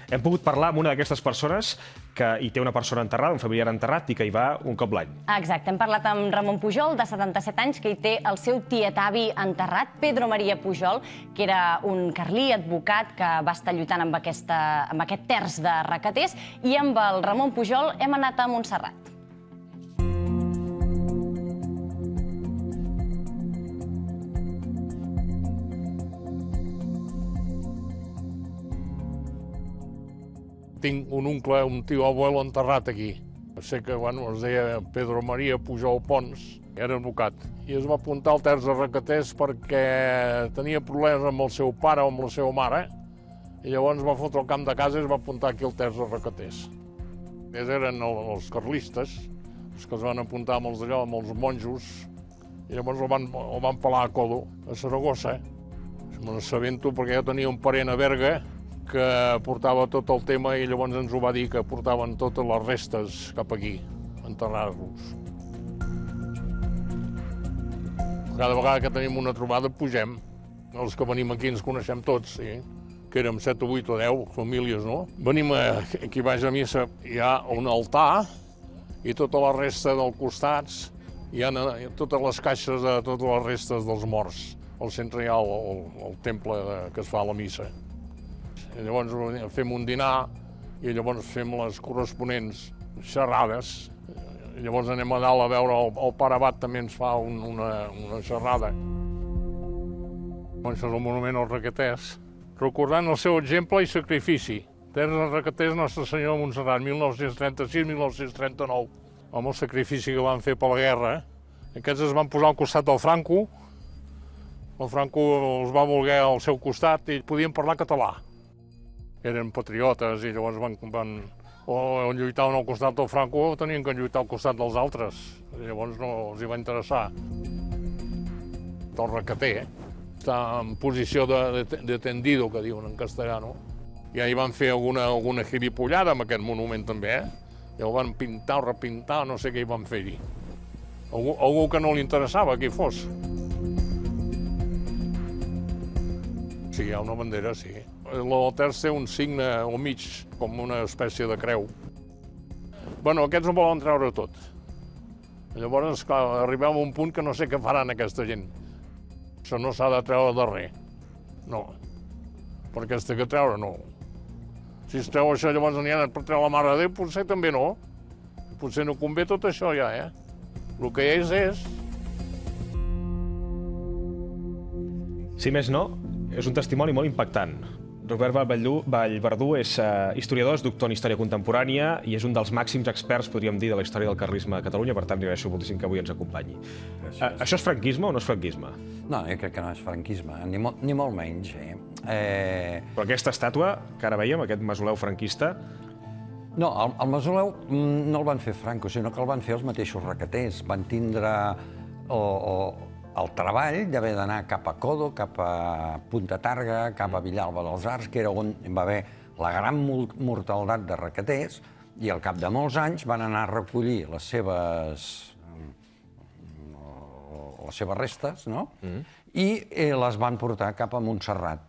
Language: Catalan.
Hem pogut parlar amb una d'aquestes persones que hi té una persona enterrada, un familiar enterrat, i que hi va un cop l'any. Exacte, hem parlat amb Ramon Pujol, de 77 anys, que hi té el seu tietavi enterrat, Pedro Maria Pujol, que era un carlí advocat que va estar lluitant amb aquest terç de requeters, i amb el Ramon Pujol hem anat a Montserrat. Tinc un oncle, un tio abuelo enterrat aquí. Sé que, es deia Pedro Maria Pujol Pons, era advocat. I es va apuntar al terç de requeters perquè tenia problemes amb el seu pare o amb la seva mare. I llavors va fotre el camp de casa i es va apuntar aquí al terç de requeters. Ells eren els carlistes, els que es van apuntar amb els monjos. I llavors el van pelar a codo, a Saragossa. Me n'assabento perquè jo tenia un parent a Berga que portava tot el tema i llavors ens ho va dir que portaven totes les restes cap aquí, a enterrar-los. Cada vegada que tenim una trobada pugem. Els que venim aquí ens coneixem tots, sí? Que érem 7 o 8 o 10 famílies, no? Venim aquí baix a missa, hi ha un altar i tota la resta dels costats hi ha totes les caixes de totes les restes dels morts. Al centre hi ha el temple que es fa a la missa. I llavors fem un dinar i llavors fem les corresponents xerrades. I llavors anem a dalt a veure el pare abat també ens fa una xerrada. Això és el monument als requeters, recordant el seu exemple i sacrifici. Terç de requeters Nostre Senyor de Montserrat, 1936-1939. Amb el sacrifici que van fer per la guerra. Aquests es van posar al costat del Franco. El Franco els va voler al seu costat i podien parlar català. Eren patriotes i llavors o lluitaven al costat del Franco o tenien que lluitar al costat dels altres. Llavors no els hi va interessar. El requeter està en posició de tendido, que diuen en castellano. Ja hi van fer alguna gilipollada amb aquest monument també, I el van pintar o repintar, no sé què hi van fer-hi. Algú que no li interessava que hi fos. Sí, hi ha una bandera, sí. El terç té un signe al mig, com una espècie de creu. Bueno, aquests ho volen treure tot. Llavors, clar, arribem a un punt que no sé què faran aquesta gent. Això no s'ha de treure de res. No. Perquè es té que treure, no. Si es treu això, llavors n'hi ha per treure la Mare de Déu, potser també no. Potser no convé tot això ja, El que és. Si més no, és un testimoni molt impactant. Robert Vallverdú és historiador, és doctor en història contemporània i és un dels màxims experts, podríem dir, de la història del carlisme a Catalunya, per tant, li agraeixo moltíssim que avui ens acompanyi. Això és franquisme o no és franquisme? No, jo crec que no és franquisme, ni molt menys. Però aquesta estàtua que ara veiem, aquest mausoleu franquista... No, el mausoleu no el van fer Franco, sinó que el van fer els mateixos requeters. Van tindre el treball d'haver d'anar cap a Codo, cap a Punta Targa, cap a Villalba dels Arcs, que era on va haver la gran mortaldat de requeters, i al cap de molts anys van anar a recollir les seves restes, no? I les van portar cap a Montserrat,